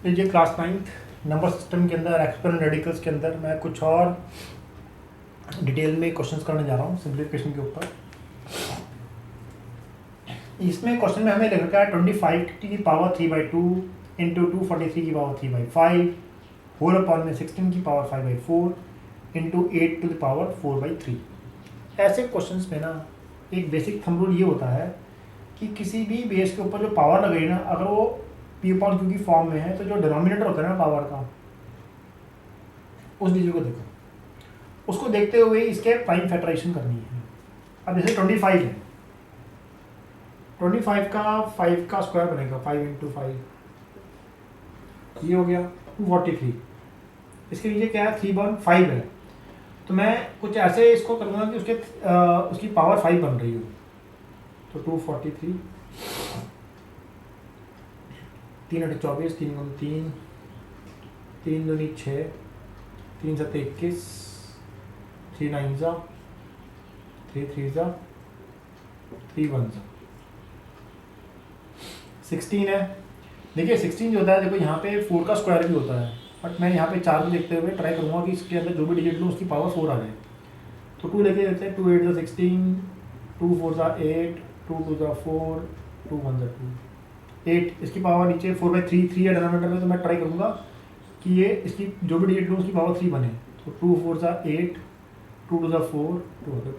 लीजिए class 9th number system के अंदर एक्सपोनेंट रेडिकल्स के अंदर मैं कुछ और डिटेल में क्वेश्चंस करने जा रहा हूँ सिंप्लीफिकेशन के ऊपर। इसमें क्वेश्चन में हमें लिख रखा है 25 की पावर 3/2 इंटू 243 की पावर 3/5 होल अपॉन में 16 की power 5/4 into 8 to the power 4/3। ऐसे क्वेश्चंस में ना एक बेसिक थंब रूल ये होता है कि किसी भी बेस के ऊपर जो पावर लग रही है ना, अगर वो पी अपॉन क्यू की फॉर्म में है तो जो डिनोमिनेटर होता है ना पावर का, उस डिजिट को देखो, उसको देखते हुए इसके प्राइम फैक्टराइजेशन करनी है। अब जैसे 25 है, 25 का 5 का स्क्वायर बनेगा 5 इंटू 5, ये हो गया 243। इसके नीचे क्या है 3/5 है, तो मैं कुछ ऐसे इसको करूँगा कि उसकी पावर 5 बन रही हो, तो 243 3 8 24 3 गुण 3 3 दूनी 6 3 7 21 3 9 जा 3 3 जा 3 1 जा 16 है। देखिए 16 जो होता है, देखो यहाँ पे 4 का स्क्वायर भी होता है, बट मैं यहाँ पे 4 को देखते हुए ट्राई करूँगा कि इसके अंदर जो भी डिजिट लूँ उसकी पावर 4 आ जाए। तो 2 लेके देते हैं, 2 8 जा 16 2 4 जा 8 2 2 जा 4 2 1 जा 2 8। इसकी पावर नीचे 4/3 3 है डिनोमिनेटर में, तो मैं ट्राई करूँगा कि ये इसकी जो भी डिजिट लूँ उसकी पावर 3 बने। तो 2 4 जा 8 2 2 जा 4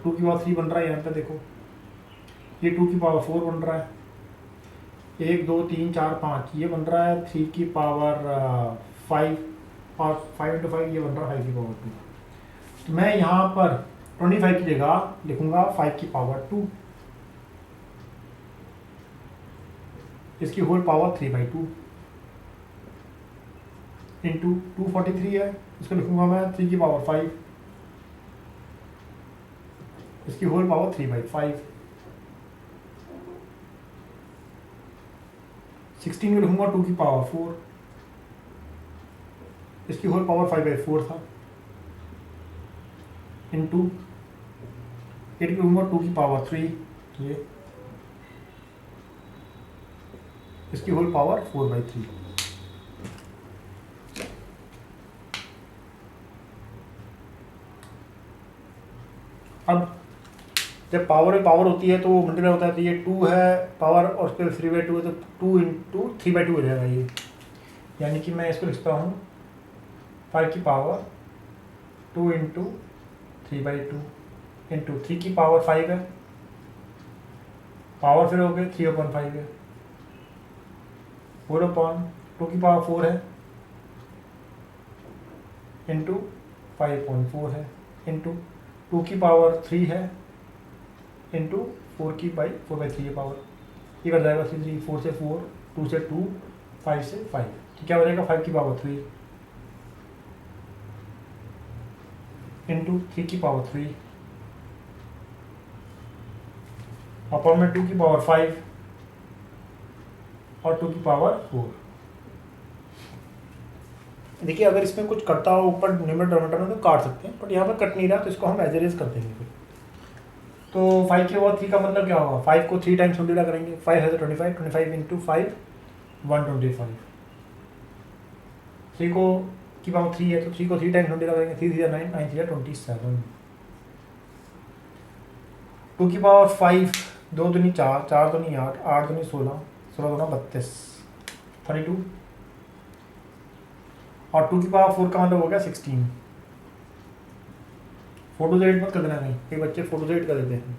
2 की पावर 3 बन रहा है यहाँ पे, देखो ये 2 की पावर 4 बन रहा है, 1 2 3 4 5 ये बन रहा है 3 की पावर 5 और 5 इंटू 5 ये बन रहा है 5 की पावर 2। तो मैं यहाँ पर 25 की जगह लिखूंगा 5 की पावर 2, इसकी होल पावर 3/2 इंटू 243 है, इसको लिखूंगा मैं 3 की पावर 5, इसकी होल पावर 3/5। 16 में लिखूंगा 2 की पावर 4, इसकी होल पावर 5/4 था, इंटू 8 में लिखूंगा 2 की पावर 3, ये इसकी होल पावर 4/3। अब जब पावर में पावर होती है तो वो मल्टीप्लाई होता है, तो ये 2 है पावर और उस पर 3/2 है, तो 2 इंटू 3/2 हो जाएगा ये। यानी कि मैं इसको लिखता हूँ 5 की पावर 2 इंटू 3/2 इंटू 3 की पावर 5 है, पावर फिर हो गए 3/5 है, 4/2 की पावर 4 है इंटू 5/4 है इंटू 2 की पावर 3 है इंटू 4/3 है पावर, ये कर जाएगा 3 3 4 से 4 2 से 2 5 से 5, तो क्या हो जाएगा 5 की पावर 3 इंटू 3 की पावर 3 अपॉन में 2 की पावर 5 और 2 की पावर 4। देखिए अगर इसमें कुछ कटता हो ऊपर न्यूमरेटर में तो काट सकते हैं, बट यहाँ पर कट नहीं रहा, तो इसको हम एज इट कर देंगे फिर। तो 5 के बाद 3 का मतलब क्या होगा, 5 को 3 टाइम्स मल्टीप्लाई करेंगे, 5 है तो 25 इंटू 5 125, 3 को की पावर 3 है तो 3 को 3 टाइम्स मल्टीप्लाई करेंगे, 3 3 9 9 3 27, 2 की पावर 5 2 दूनी 4 4 दूनी 8 8 दूनी 16 16 दूना 32 32, और 2 की पावर 4 का मतलब हो गया 16। 4 to 8 मत कर देना कहीं, कई बच्चे 4 to 8 कर देते हैं।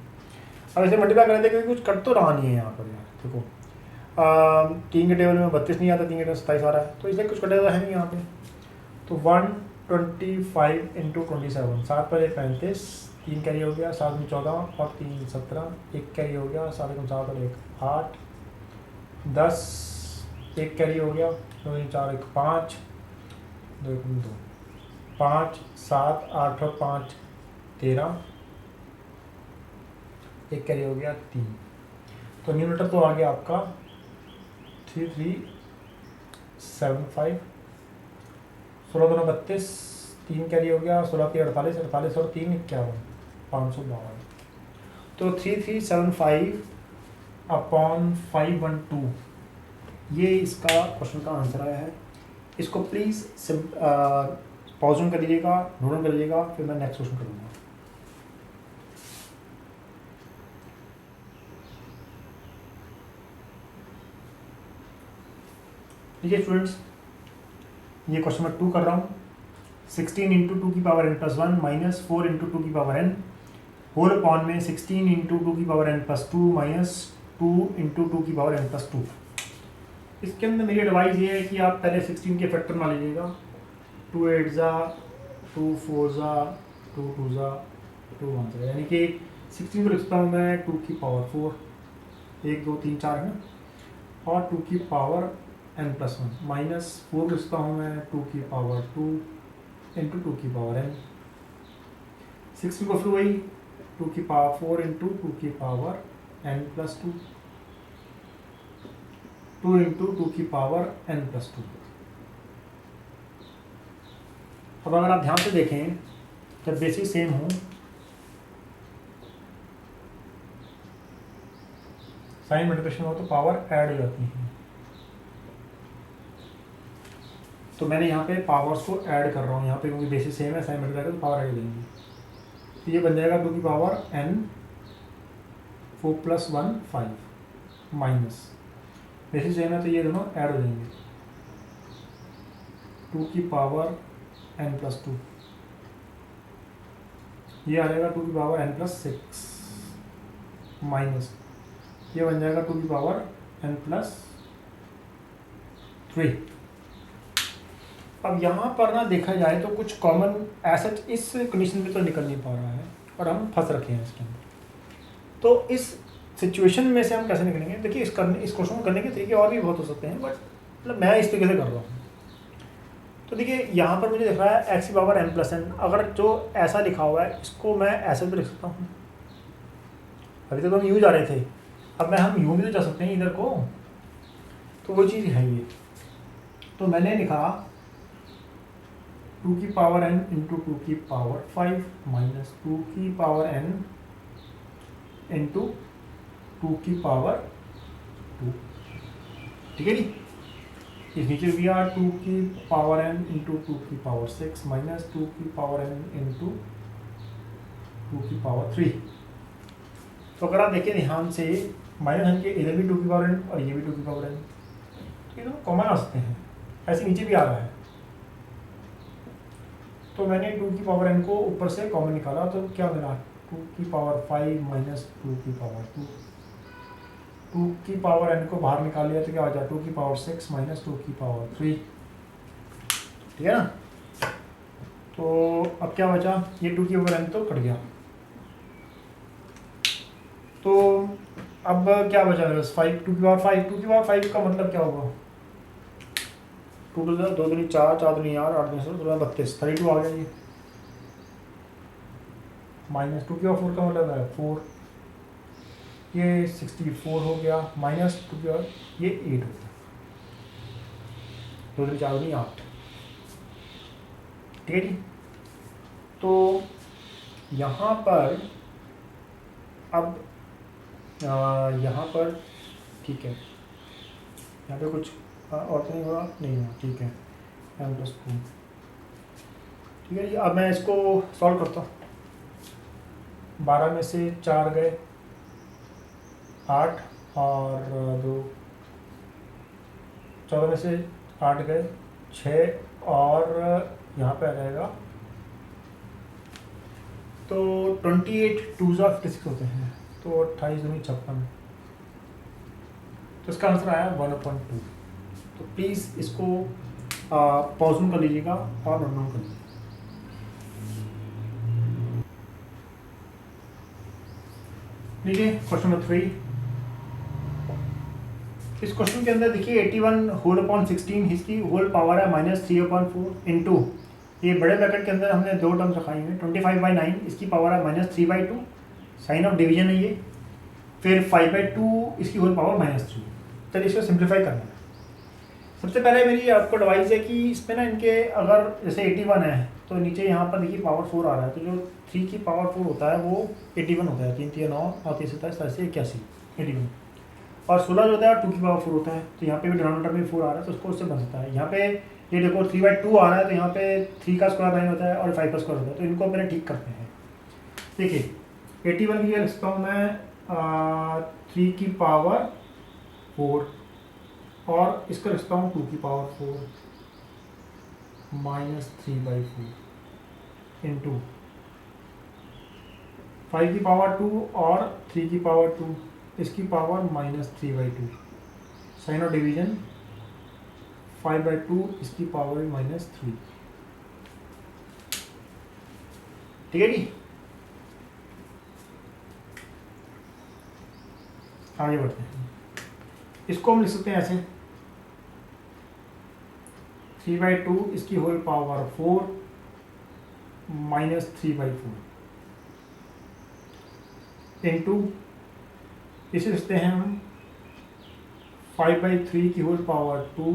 अब इसे मल्टीप्लाई कर देते हैं क्योंकि कुछ कट तो रहा नहीं है यहाँ पर यार, देखो 3 के टेबल में 32 नहीं आता, 3 के टेबल 27 आ रहा है, तो इसलिए कुछ कटेगा है नहीं यहाँ पे। तो 125 इंटू 27 7 पर 35 3 कैरी हो गया, 7 में 14 और 3 17 1 कैरी हो गया, 7 में 7 और 1 8 10 1 कैरी हो गया, 2 4 1 5 2 2 5 7 8 और 5 13 1 कैरी हो गया 3, तो न्यूमरेटर तो आ गया आपका 3375, 16 2 32 3 कैरी हो गया, 16 3 48 48 और 3 51 552। तो 3375 अपॉन 512 ये इसका क्वेश्चन का आंसर आया है। इसको प्लीज़ पॉज ऑन कर लीजिएगा, नोट डाउन कर लीजिएगा, फिर मैं नेक्स्ट क्वेश्चन करूँगा। देखिए स्टूडेंट्स, ये क्वेश्चन नंबर 2 कर रहा हूँ। 16 इंटू टू की power n plus 1 minus 4 into two की पावर n होल अपॉन में 16 इंटू टू की power n plus 2 minus 2 into two की पावर n प्लस 2। इसके अंदर मेरी एडवाइस ये है कि आप पहले 16 के फैक्टर ना लीजिएगा। 2 8 ज़ा, 2 4 ज़ा, 2 2 ज़ा, 2 1 ज़ा, यानी कि 16 को लिखता हूँ मैं 2 की पावर 4, 1 2 3 4 है, और 2 की पावर n प्लस 1 माइनस 4 लिखता हूँ मैं 2 की पावर 2 इंटू 2 की पावर n। 16 को फिर वही 2 की पावर 4 इंटू 2 की पावर n प्लस 2, 2 इंटू 2 की पावर n प्लस 2। अब अगर आप ध्यान से देखें, जब बेसिस सेम हो, साइन मल्टीप्लिकेशन हो, तो पावर ऐड हो जाती है। तो मैंने यहाँ पे पावर्स को ऐड कर रहा हूँ यहाँ पे, क्योंकि बेसिस सेम है, साइन मल्टीप्लाई तो पावर ऐड देंगे। तो ये बन जाएगा 2 की power n 4 plus 1 5 minus, basis same है तो ये दोनों ऐड हो जाएंगे, 2 की पावर n प्लस 2, ये आ जाएगा 2 की पावर n प्लस 6 माइनस, ये बन जाएगा 2 की पावर n प्लस 3। अब यहाँ पर ना देखा जाए तो कुछ कॉमन ऐसा इस कंडीशन में तो निकल नहीं पा रहा है और हम फंस रखे हैं इसके अंदर। तो इस सिचुएशन में से हम कैसे निकलेंगे? देखिए इस क्वेश्चन को करने के तरीके और भी बहुत हो सकते हैं, बट मतलब मैं इस तरीके से कर रहा हूँ। तो देखिए यहाँ पर मुझे दिख रहा है x की पावर n प्लस n, अगर जो ऐसा लिखा हुआ है इसको मैं ऐसे भी लिख सकता हूँ। अभी तक तो हम यूँ जा रहे थे, अब हम यूँ भी तो जा सकते हैं इधर को, तो वो चीज़ है ये। तो मैंने लिखा 2 की पावर n इंटू 2 की पावर 5 माइनस 2 की पावर n इंटू 2 की पावर 2, ठीक है जी। इस नीचे भी आ 2 की पावर n इंटू 2 की पावर 6 माइनस 2 की पावर n इंटू 2 की पावर 3। तो अगर आप देखिए ध्यान से, माइनस n के इधर भी 2 की पावर n और ये भी 2 की पावर n, ये दोनों कॉमन आ सकते हैं, ऐसे नीचे भी आ रहा है। तो मैंने 2 की पावर n को ऊपर से कॉमन निकाला, तो क्या मिला 2 की पावर 5 माइनस 2 की पावर 2, 2 की पावर n को बाहर निकाल लिया तो क्या हो जाए 2 की पावर 6 माइनस 2 की पावर 3, ठीक है ना। तो अब क्या बचा, ये 2 की पावर n तो कट गया, तो अब क्या बचा मेरे पास 5, 2 की पावर 5, 2 की पावर 5 का मतलब क्या होगा, 2 2 2 2 4 4 2 8 8 16 32 32 आ गया ये, माइनस 2 की पावर 4 का मतलब है 4, ये 64 हो गया, माइनस 2 की पावर ये 8 हो गया, 2 3 4 2 8, ठीक है जी। तो यहाँ पर अब यहाँ पर ठीक है, यहाँ पे कुछ और तो नहीं हुआ, नहीं हुआ, ठीक है, m प्लस 2, ठीक है जी। अब मैं इसको सॉल्व करता हूँ। 12 में से 4 गए 8 और 2, 14 में से 8 गए 6 और यहाँ पे आ जाएगा, तो 28 2 ज़ा 56 होते हैं, तो 28 दूनी 56, तो इसका आंसर आया 1/2। तो प्लीज़ इसको पॉज कर लीजिएगा और नोट डाउन कर लीजिएगा। लीजिए क्वेश्चन नंबर 3। इस क्वेश्चन के अंदर देखिए 81 होल अपॉन 16, इसकी होल पावर है -3/4 इंटू, ये बड़े ब्रैकेट के अंदर हमने दो टर्म्स रखाई हैं, 25/9 इसकी पावर है -3/2, साइन ऑफ डिवीजन है ये, फिर 5/2 इसकी होल पावर -3। चलिए इसको सिंप्लीफाई करना है। सबसे पहले मेरी आपको एडवाइस है कि इसमें ना इनके अगर जैसे 81 है तो नीचे यहाँ पर देखिए पावर 4 आ रहा है, तो जो 3 की पावर 4 होता है वो 81 होता है, 3 3 9 और 3 27 81, 81, और 16 जो होता है 2 की पावर 4 होता है, तो यहाँ पे भी डिनोमिनेटर में 4 आ रहा है, तो उसको उससे बन सकता है। यहाँ पे ये देखो 3/2 आ रहा है, तो यहाँ पे 3 का स्क्वायर 9 होता है और 5 का स्क्वायर होता है, तो इनको मैंने ठीक करते हैं। देखिए 81 की लिखता हूँ मैं 3 की पावर 4 और इसका लिखता हूँ 2 की पावर 4 माइनस 3/4 इंटू 5 की पावर 2 और 3 की पावर 2, इसकी power minus 3/2। Sign of division 5/2, इसकी पावर माइनस 3। ठीक है जी, आगे बढ़ते हैं। इसको हम लिख सकते हैं ऐसे 3/2 इसकी होल पावर 4 माइनस 3/4 इंटू, इसे लिखते हैं हम 5/3 की होल पावर 2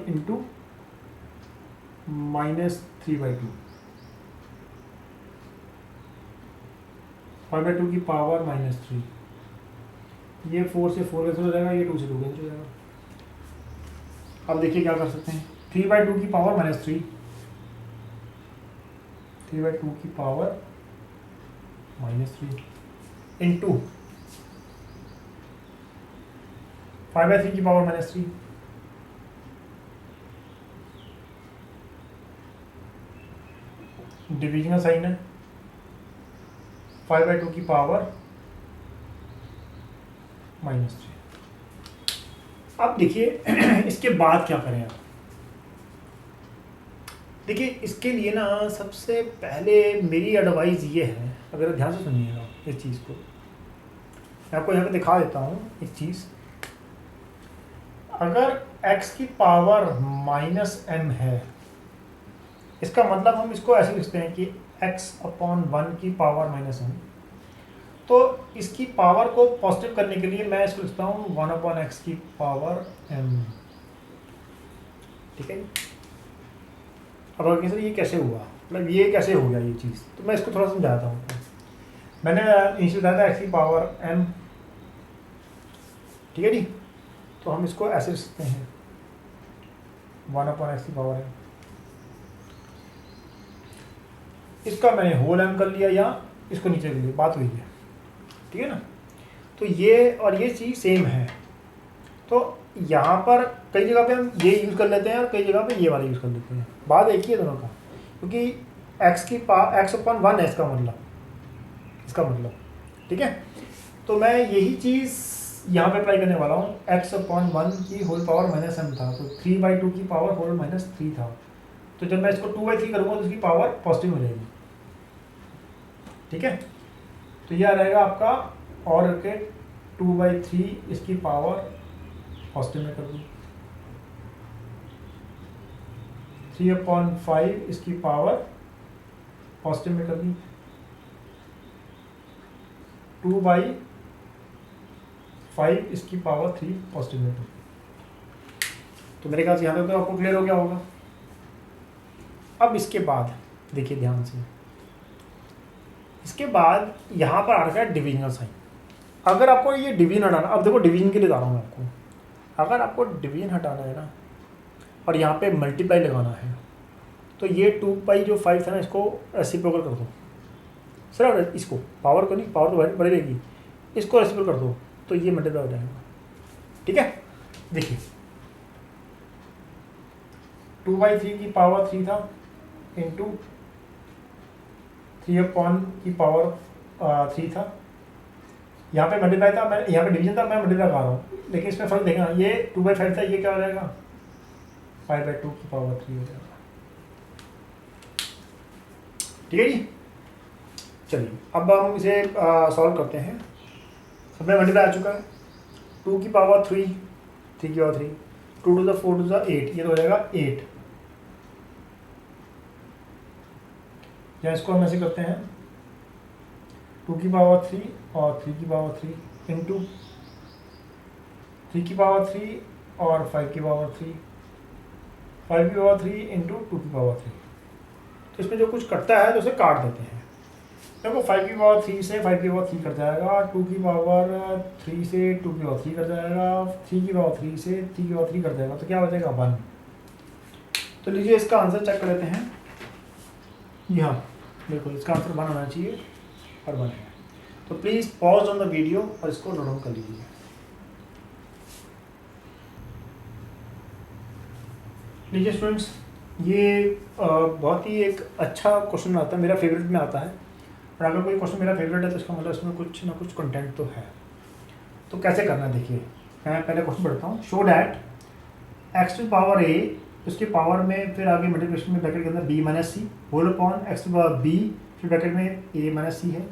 इंटू माइनस 3/2। 5/2 की पावर माइनस 3, ये 4 से 4 कैंसिल हो जाएगा, ये 2 से 2 कैंसिल हो जाएगा। अब देखिए क्या कर सकते हैं, 3/2 की पावर माइनस 3, 3/2 की पावर माइनस 3 इंटू 5/3 की पावर माइनस 3, डिवीजन का साइन है, 5/2 की पावर माइनस 3। अब देखिए इसके बाद क्या करें आप। देखिए इसके लिए ना सबसे पहले मेरी एडवाइस ये है, अगर ध्यान से सुनिएगा इस चीज़ को, मैं आपको यहाँ पे दिखा देता हूँ एक चीज़। अगर x की पावर -m है, इसका मतलब हम इसको ऐसे लिखते हैं कि x/1 की पावर -m, तो इसकी पावर को पॉजिटिव करने के लिए मैं इसको लिखता हूँ 1/x की पावर m। ठीक है, अब अगर सर ये कैसे हुआ, मतलब ये कैसे हो गया ये चीज़, तो मैं इसको थोड़ा समझाता हूँ। मैंने नीचे बताया था x की पावर m, ठीक है जी, तो हम इसको ऐसे लिख सकते हैं 1/x की पावर m। इसका मैंने होल m कर लिया या इसको नीचे कर लिया, बात हुई है, ठीक है ना। तो ये और ये चीज़ सेम है, तो यहाँ पर कई जगह पे हम ये यूज़ कर लेते हैं और कई जगह पे ये वाला यूज़ कर लेते हैं, बात एक ही है दोनों का, क्योंकि x/1 है इसका मतलब, ठीक है। तो मैं यही चीज़ यहाँ पे अप्लाई करने वाला हूँ, x/1 की होल पावर -m था, तो 3/2 की पावर होल -3 था, तो जब मैं इसको 2/3 करूँगा तो इसकी पावर पॉजिटिव हो जाएगी, ठीक है। तो यह रहेगा आपका, और रखे 2/3 इसकी पावर पॉजिटिव में कर दूँ, 3/5 इसकी पावर पॉजिटिव में कर दी, 2/5 इसकी पावर 3 पॉजिटिव में कर दी। तो मेरे ख्याल से यहाँ पे तो आपको क्लियर हो गया होगा। अब इसके बाद देखिए ध्यान से, इसके बाद यहाँ पर आ रखा है डिवीजनल साइन। अगर आपको ये डिवीजन हटाना, अब देखो डिवीजन के लिए बता रहा हूँ मैं आपको, अगर आपको डिवीजन हटाना है ना और यहाँ पे मल्टीप्लाई लगाना है, तो ये 2 जो 5 था ना, इसको रेसिप्रोकल कर दो सर, इसको पावर को नहीं, पावर तो बड़ी रहेगी, इसको रेसिप्रोकल कर दो तो ये मल्टीप्लाई हो जाएगा, ठीक है। देखिए 2/3 की पावर 3 था इंटू 3/, की पावर 3 था, यहाँ पे मल्टीप्लाई था, मैं यहाँ पे डिवीजन था, मैं मल्टीप्लाई कर रहा हूँ, लेकिन इसमें फर्क देखना, ये 2/5 था, ये क्या हो जाएगा 5/2 की पावर 3 हो जाएगा, ठीक है जी। चलिए अब हम इसे सॉल्व करते हैं। सब में मल्टीप्लाई आ चुका है, 2 की पावर 3, 3 की power 3, 2 to the 4 to the 8, ये तो हो जाएगा 8। या इसको हम ऐसे करते हैं 2 की पावर 3 और 3 की पावर 3 इंटू 3 की पावर 3 और 5 की पावर 3, 5 की पावर 3 इंटू 2 की पावर 3। तो इसमें जो कुछ कटता है तो उसे काट देते हैं। देखो 5 की पावर 3 से 5 की पावर 3 कट जाएगा, 2 की पावर 3 से 2 की पावर 3 कट जाएगा, 3 की पावर 3 से 3 की पावर 3 कट जाएगा, तो क्या हो जाएगा 1। तो लीजिए इसका आंसर चेक कर लेते हैं। यहाँ बिल्कुल इसका आंसर 1 होना चाहिए और 1 है। तो please pause on the video और इसको नोट डाउन कर लीजिए। लीजिए स्टूडेंट्स, ये बहुत ही एक अच्छा क्वेश्चन आता है, मेरा फेवरेट में आता है। और अगर कोई क्वेश्चन मेरा फेवरेट है तो इसका मतलब इसमें कुछ ना कुछ कंटेंट तो है। तो कैसे करना है देखिए, मैं पहले क्वेश्चन पढ़ता हूँ। Show that x to power a, उसके पावर में फिर आगे मल्टीप्लिकेशन में ब्रैकेट के अंदर b minus c whole upon x to power b, फिर ब्रैकेट में ए माइनस सी है,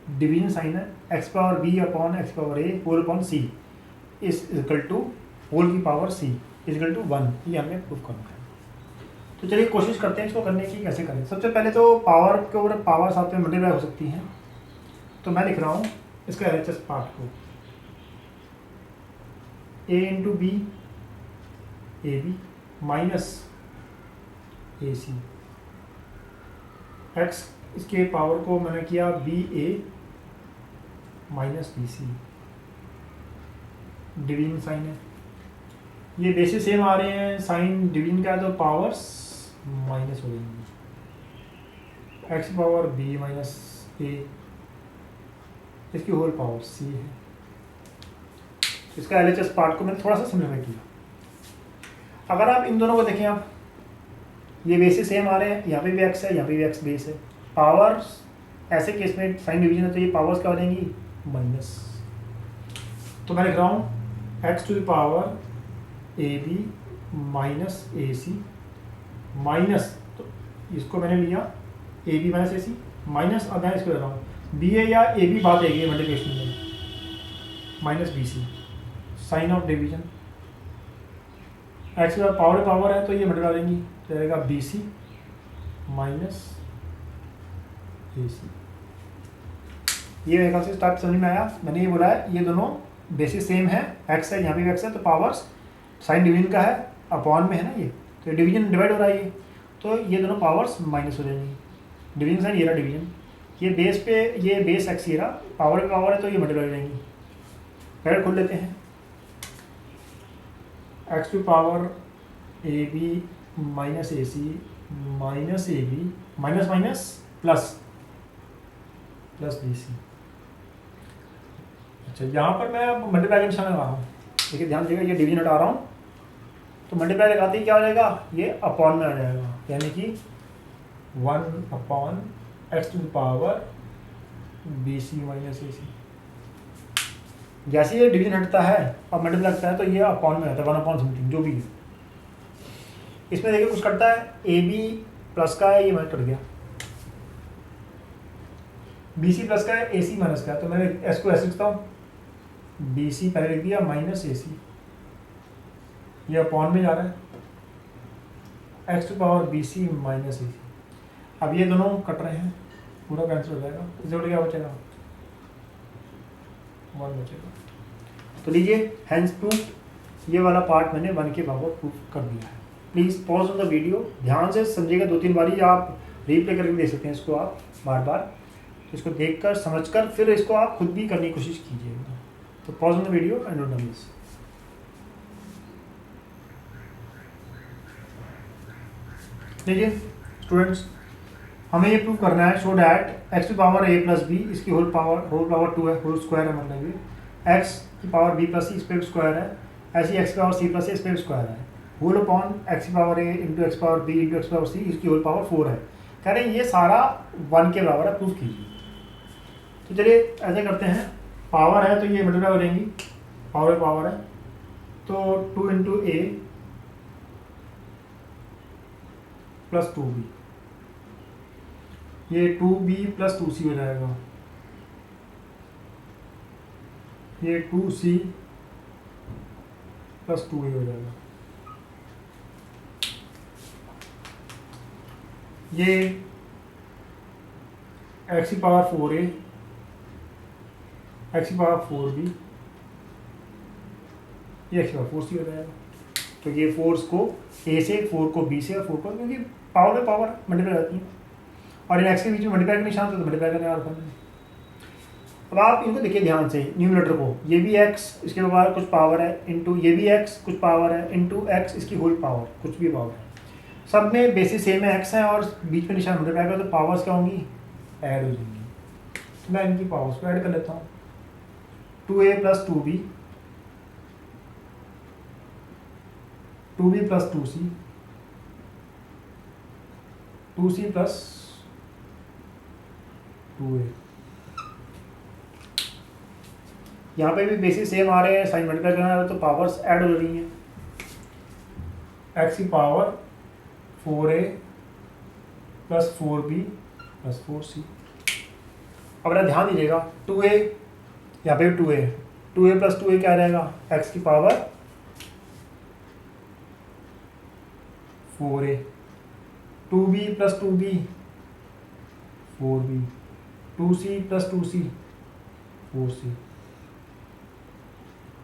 डिवीजन साइन है, x power b upon x power a whole upon c is equal to whole की power c is equal to 1। ये हमें prove करना है। तो चलिए कोशिश करते हैं इसको करने की कैसे करें। सबसे पहले तो पावर के ऊपर पावर साथ में मल्टीप्लाई हो सकती हैं। तो मैं लिख रहा हूँ इसका एलएचएस पार्ट को, a into b a B minus A c, x इसके पावर को मैंने किया b a minus B c, division sign है, ये बेसिस सेम आ रहे हैं, साइन डिवीजन का है तो पावर्स माइनस हो जाएंगी, एक्स पावर बी माइनस ए, इसकी होल पावर सी है। इसका एलएचएस पार्ट को मैंने थोड़ा सा सिम्प्लीफाई किया। अगर आप इन दोनों को देखें, आप ये बेसिस सेम आ रहे हैं, यहाँ पे भी एक्स है, यहाँ पे भी एक्स बेस है, पावर्स ऐसे केस में साइन डिवीजन है तो ये पावर्स क्या हो जाएंगी, माइनस। तो मैं लिख रहा हूँ X to the power A B minus A C minus, तो इसको मैंने लिया A B minus A C minus, अब मैं इसको ले रहा हूँ बी ए या ए बी बात है मल्टीप्लिकेशन में minus B C, sign of division, X का पावर है तो ये मल्टीप्लाई देंगी, रहेगा बी सी माइनस ए सी। ये मेरे ख्याल से स्टार्ट समझ में आया। मैंने ये बोला है ये दोनों बेसिस सेम है, एक्स है, यहाँ भी एक्स है, तो पावर्स साइन डिवीजन का है, अपॉन में है ना ये, तो डिवीजन डिवाइड हो रहा है ये, तो ये दोनों पावर्स माइनस हो जाएंगी। डिवीजन साइन ये रहा डिवीजन, ये बेस पे ये बेस एक्स ये रहा, पावर का पावर है तो ये मल्टीप्लाई हो जाएंगी। पहले खोल लेते हैं, X to power A B minus A C minus A B minus minus plus plus B C. अच्छा, यहाँ पर मैं मल्टीप्लाई का निशान लगा रहा हूँ, देखिए ध्यान देगा, ये डिवीजन हटा रहा हूँ तो मल्टीप्लाई लगाते ही क्या हो जाएगा, ये अपॉन में आ जाएगा, यानी कि 1 upon x to the power b c minus A c. जैसे ये डिवीजन हटता है और मल्टीप्लाई लगता है तो ये अपॉन में आता है, 1 अपॉन समथिंग जो भी है। इसमें देखिए कुछ कटता है, ए बी प्लस का है, ये मैं कट गया, बी सी प्लस का है, ए सी माइनस का है, तो मैंने एस को ऐसे लिखता हूँ, बी सी पहले लिख दिया माइनस ए सी, ये अपॉन में जा रहा है, x to power b c minus A c. अब ये दोनों कट रहे हैं, पूरा कैंसिल हो जाएगा, इससे क्या बचेगा, 1 बचेगा। तो लीजिए हैंड्स प्रूफ, ये वाला पार्ट मैंने 1 के बराबर प्रूफ कर दिया है। Please pause on the video, ध्यान से समझिएगा, 2-3 बारी आप रीप्ले करके देख सकते हैं इसको आप बार बार, तो इसको देखकर समझकर फिर इसको आप खुद भी करने की कोशिश कीजिएगा। तो pause on the video and note down this. देखिए स्टूडेंट्स, हमें ये प्रूव करना है, show that x to power A plus B, इसकी होल पावर 2 है, होल स्क्वायर है, मतलब ये एक्स की पावर बी प्लस सी, इस पर स्क्वायर है, ऐसी एक्स की पावर सी प्लस इस पर स्क्वायर है, होल अपॉन एक्स की power a into x power b into x power c, इसकी होल पावर 4 है। कह रहे हैं ये सारा 1 के बराबर है, प्रूव कीजिए। तो चलिए ऐसे करते हैं, पावर है तो ये मल्टीप्लाई हो जाएंगी, पावर है तो 2 इंटू ए प्लस 2b, ये 2b प्लस 2c हो जाएगा, ये 2c प्लस 2a हो जाएगा, ये एक्स की पावर 4a एक्स की पावर 4b, ये एक्स की पावर 4c हो जाएगा। तो ये 4 को a से, 4 को b से और 4 को, क्योंकि पावर में पावर मल्टीप्लाई रहती है और इन एक्स के बीच में मल्टीप्लाई का निशान तो मल्टीप्लाई करने वाला था। अब आप इनको देखिए ध्यान से, न्यूमरेटर को, ये भी एक्स इसके बाद कुछ पावर है इंटू ये भी एक्स कुछ पावर है इंटू एक्स इसकी होल पावर कुछ भी पावर है। सब में बेसिस सेम है x है और बीच में निशान मल्टीप्लाई का, तो पावर्स क्या होंगी, ऐड हो जाएंगी। मैं इनकी पावर्स को ऐड कर लेता हूँ। 2a plus 2b, 2b plus 2c, 2c plus 2a। यहाँ पे भी बेसिस सेम आ रहे हैं, साइन मल्टीप्लाई करना है तो पावर्स ऐड हो रही हैं। x की power 4a plus 4b plus 4c। अब मेरा ध्यान दीजिएगा, 2a यहाँ पे 2a, 2a प्लस 2a क्या रहेगा, x की power 4a, 2b plus 2b 4b, 2c plus 2c 4c।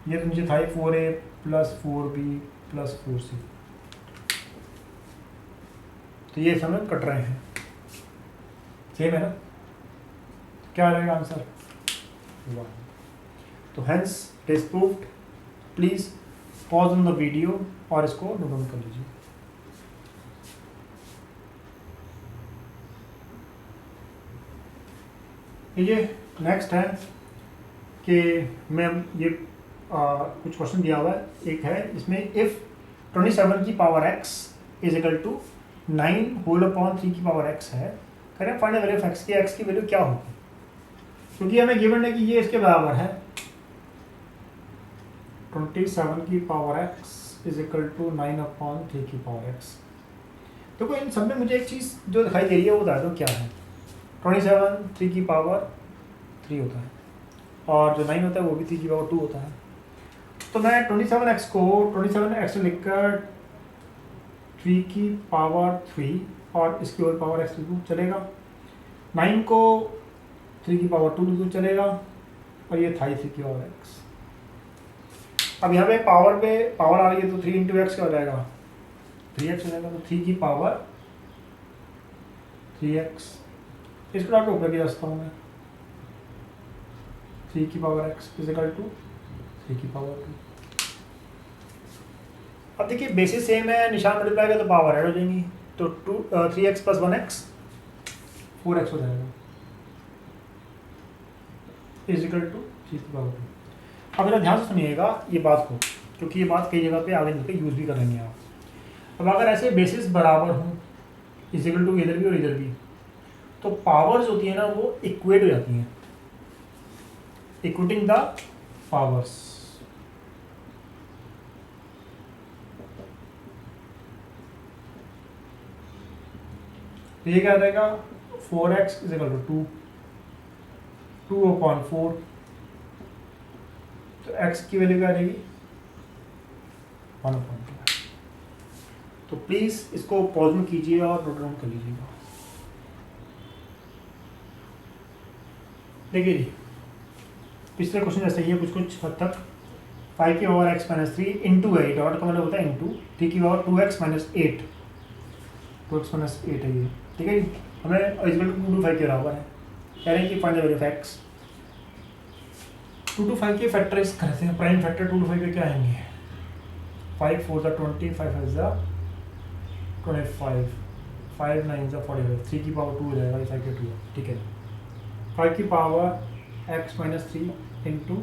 ये तो नीचे था 4a plus 4b plus 4c, तो ये समय कट रहे हैं, सेम है ना। क्या रहेगा आंसर, 1। तो hence it is proved. Please pause on the video और इसको नोट डाउन कर लीजिए। ये नेक्स्ट है कि मैं ये कुछ क्वेश्चन दिया हुआ है। एक है इसमें, इफ 27 की power x is equal to 9 whole upon 3 की पावर x है, करें find the value of x की, x की वैल्यू क्या होगी, क्योंकि हमें गिवन है कि ये इसके बराबर है। 27 की power x is equal to 9 upon 3 की पावर x। देखो इन सब में मुझे एक चीज़ जो दिखाई दे रही है वो बता दो क्या है। 27 3 की पावर 3 होता है, और जो 9 होता है वो भी 3 की पावर 2 होता है। तो मैं 27x को 27x में लिखकर 3 की पावर 3 और इसकी और पावर x लिख दूँ चलेगा। 9 को 3 की पावर 2 लिख दूँ चलेगा, और ये था 3 की पावर x। अब यहाँ पे पावर आ रही है तो 3 इंटू एक्स क्या हो जाएगा, 3x हो जाएगा। तो 3 की पावर 3x, इसको आपको ऊपर किया सकता हूँ मैं, 3 की power x is equal to 3 की पावर 2। अब देखिए बेसिस सेम है, निशान मल्टीप्लाई का तो पावर ऐड हो जाएंगी, तो 3x प्लस 1x 4x हो जाएगा इज इक्वल टू 3 की पावर 2। अब मेरा ध्यान से सुनिएगा ये बात को, क्योंकि ये बात कई जगह पे आगे चल के यूज़ भी करेंगे आप। अब अगर ऐसे बेसिस बराबर हों, इज इक्वल टू इधर भी और इधर भी, तो पावर्स होती है ना वो इक्वेट हो जाती हैं, इक्वेटिंग द पावर्स। तो ये क्या रहेगा, 4x is equal to 2 upon 4, तो x की वैल्यू क्या रहेगी 1 अपॉन 2। तो प्लीज़ इसको पॉज में कीजिए और नोट डाउन कर लीजिएगा। देखिए जी, पिछले क्वेश्चन जैसे ही है कुछ हद तक। 5 की पावर x माइनस 3 इंटू है, डॉट का मतलब होता है इंटू, 3 की power 2x minus 8, 2x minus 8 है ये, ठीक है जी। हमें इक्वल टू 2 to 5 के बराबर है, कह रहे हैं कि find the value of x। 2 to 5 के फैक्टराइज करते हैं, प्राइम फैक्टर 2 to 5 के क्या आएंगे, 5 4 ज़ा 20, 5 5 ज़ा 25, 5 9 ज़ा 45, 3 की पावर 2 हो जाएगा, 5 के 2, ठीक है। 5 की पावर x माइनस 3 इंटू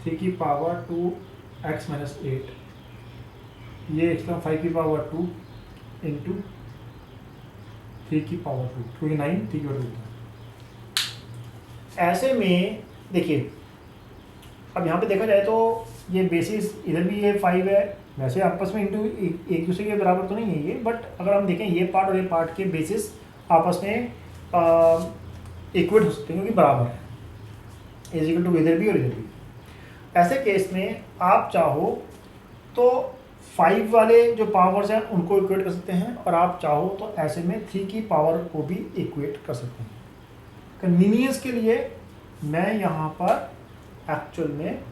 3 की पावर 2x माइनस 8, ये इसका 5 की पावर 2 इंटू 3 की पावर 2, क्योंकि 9 3 की पावर 2 था। ऐसे में देखिए, अब यहाँ पे देखा जाए तो ये बेसिस इधर भी ये 5 है, वैसे आपस में इंटू एक दूसरे के बराबर तो नहीं है ये, बट अगर हम देखें ये पार्ट और ये पार्ट के बेसिस आपस में इक्वल हो सकते हैं क्योंकि बराबर है, इज इक्वल टू इधर भी और इधर भी। ऐसे केस में आप चाहो तो 5 वाले जो पावर्स हैं उनको इक्वेट कर सकते हैं, और आप चाहो तो ऐसे में 3 की पावर को भी इक्वेट कर सकते हैं। कन्वीनियंस के लिए मैं यहाँ पर एक्चुअल में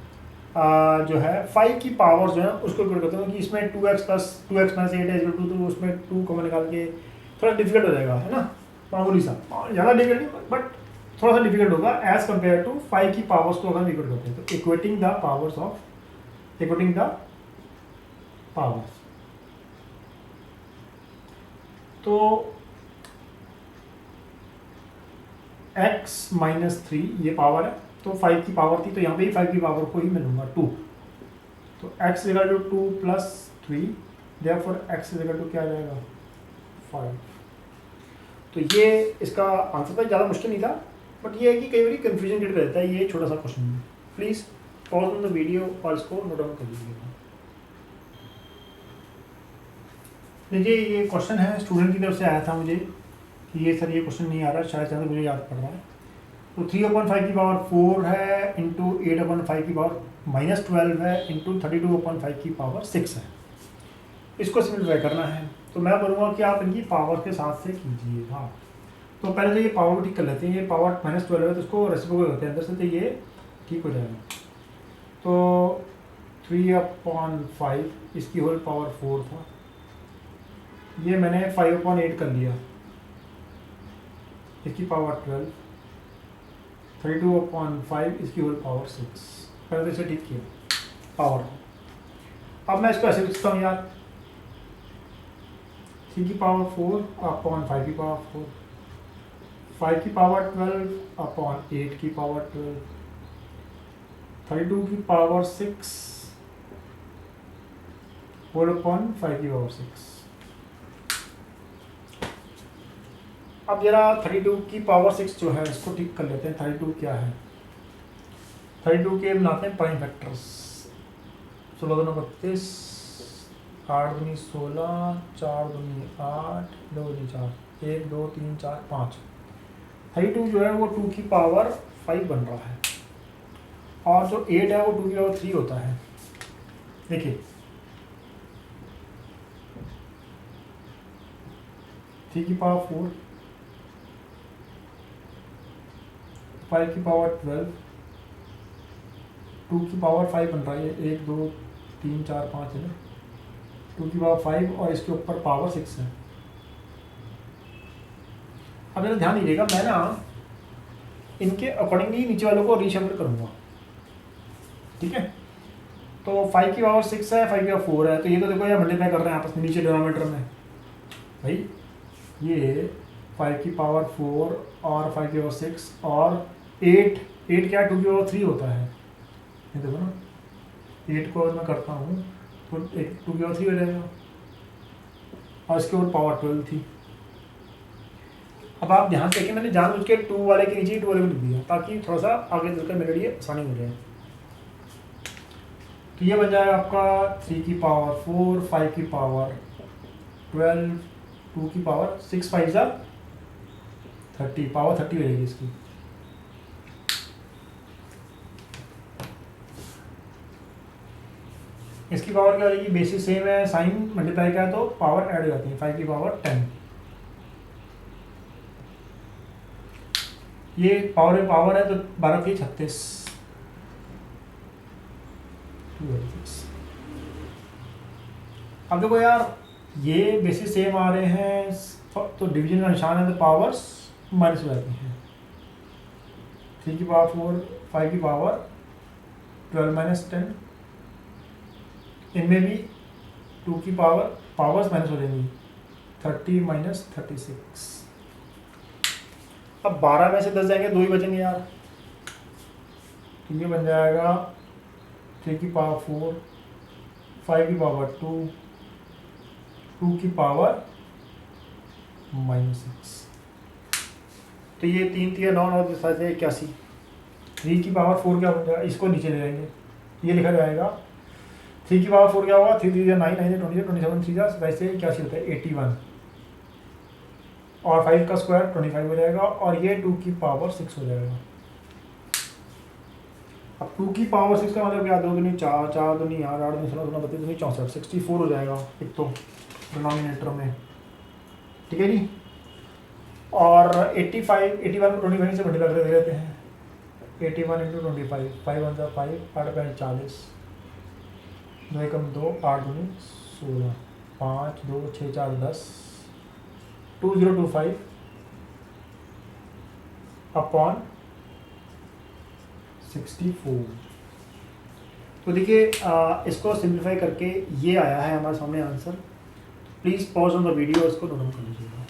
जो है 5 की पावर जो है उसको इक्वेट करता हूँ कि इसमें 2x माइनस 8 है, तो उसमें 2 कॉमन निकाल के थोड़ा डिफिकल्ट हो जाएगा, है ना, मामूली सा, ज़्यादा डिफिकल्ट नहीं बट थोड़ा सा डिफिकल्ट होगा एज कम्पेयर टू 5 की पावर्स को अगर इक्वेट करते हैं। तो इक्वेटिंग द पावर्स तो x माइनस 3 ये पावर है, तो 5 की पावर थी, तो यहाँ पे ही 5 की पावर को ही मैं लूँगा 2, तो x equal to 2 plus 3, therefore x equal to क्या आ जाएगा 5। तो ये इसका आंसर तो ज़्यादा मुश्किल नहीं था, बट ये है कि कई बार कन्फ्यूजन क्रिएट रहता है, ये छोटा सा क्वेश्चन है। Please pause on the video और इसको नोट डाउन कर लीजिएगा। देखिए ये क्वेश्चन है, स्टूडेंट की तरफ से आया था मुझे कि ये सर ये क्वेश्चन नहीं आ रहा, शायद ज़्यादा मुझे याद पड़ रहा है। तो 3/5 की पावर 4 है इंटू 8/5 की पावर -12 है इंटू 32/5 की पावर 6 है। इसको सिम्प्लीफाई करना है, तो मैं बोलूँगा कि आप इनकी पावर के साथ से कीजिए। हाँ, तो पहले तो ये पावर को ठीक कर लेते हैं। ये पावर -12 है तो इसको रेसिप्रोकल करते हैं अंदर से, तो ये ठीक हो जाएगा। तो 3/5 इसकी होल पावर 4 था, ये मैंने 5/8 कर लिया, इसकी पावर 12, 32/5 इसकी होल पावर 6। पहले तो इसे ठीक किया पावर। अब मैं इसको ऐसे लिखता हूँ यार, 3 की पावर 4/5 की पावर 4, 5 की पावर 12/8 की पावर 12, 32 की पावर 6 होल अपॉन 5 की पावर 6। अब जरा 32 की पावर 6 जो है इसको ठीक कर लेते हैं। 32 क्या है, 32 के बनाते हैं प्राइम फैक्टर्स। 16 दूनी 32, 8 दूनी 16, 4 दूनी 8, 2 दूनी 4, 1 2 3 4 5। 32 जो है वो 2 की पावर 5 बन रहा है, और जो 8 है वो 2 की पावर 3 होता है। देखिए 3 की पावर 4, 5 की पावर 12, 2 की पावर 5 बन रहा है, 1 2 3 4 5 है ना, 2 की पावर 5 और इसके ऊपर पावर 6 है। अब मेरा ध्यान दीजिएगा, मैं ना इनके अकॉर्डिंगली नीचे वालों को रीशफल करूँगा, ठीक है। तो 5 की पावर 6 है, 5 की पावर 4 है, तो ये तो देखो यार मल्टीप्लाई कर रहे हैं आपस में नीचे डिनोमिनेटर में। भाई ये 5 की पावर 4 और 5 की पावर 6 और 8 क्या 2 की पावर 3 होता है, ये देखो ना, 8 को अगर मैं करता हूँ तो 2 की पावर 3 हो जाएगा, और इसके ऊपर पावर 12 थी। अब आप ध्यान से देखिए, मैंने जानबूझ के 2 वाले के नीचे 2 वाले को लिख दिया ताकि थोड़ा सा आगे चलकर मेरे लिए आसानी हो जाए। तो ये बन जाएगा आपका 3 की पावर 4, 5 की पावर 12, 2 की पावर 6 5 जा 30, पावर 30 हो जाएगी इसकी। इसकी पावर क्या हो जाएगी, बेसिस सेम है, साइन मल्टीप्लाई का है तो पावर ऐड हो जाती है। 5 की पावर 10, ये पावर में पावर है तो 12 की 36। अब देखो यार ये बेसिस सेम आ रहे हैं तो डिवीजन का निशान है तो पावर्स माइनस हो जाती हैं। 3 की पावर 4, 5 की पावर 12 माइनस 10, इनमें भी 2 की पावर्स माइनस हो जाएंगी, 30 माइनस 36। अब 12 में से 10 जाएंगे, 2 ही बचेंगे यार, तो ये बन जाएगा 3 की पावर 4, 5 की पावर 2, 2 की पावर -6। तो ये 3 3 9 9 81। 3 की पावर 4 क्या बन जाएगा, इसको नीचे ले जाएंगे, ये लिखा जाएगा 3 की पावर 4 क्या होगा, 3 3 9 9 20 27 3 वैसे 81 होता है 81, और 5 का स्क्वायर 25 हो जाएगा, और ये 2 की पावर 6 हो जाएगा। अब 2 की पावर 6 का मतलब क्या, 2 दूनी 4, 4 दूनी 8, 8 दूनी 16, 32 दूनी 64, 64 हो जाएगा एक तो डिनोमिनेटर में, ठीक है जी। और 85 81 को 25 से मल्टीप्लाई कर देते हैं, 81 इंटू 25, 5 1 5, 8 5 40, 2 एकम 2, 8 दूनी 16, 5 2 6 4 10, 2025 अपॉन 64। तो देखिए इसको सिंप्लीफाई करके ये आया है हमारे सामने answer please pause on the video, इसको नोट कर लीजिएगा।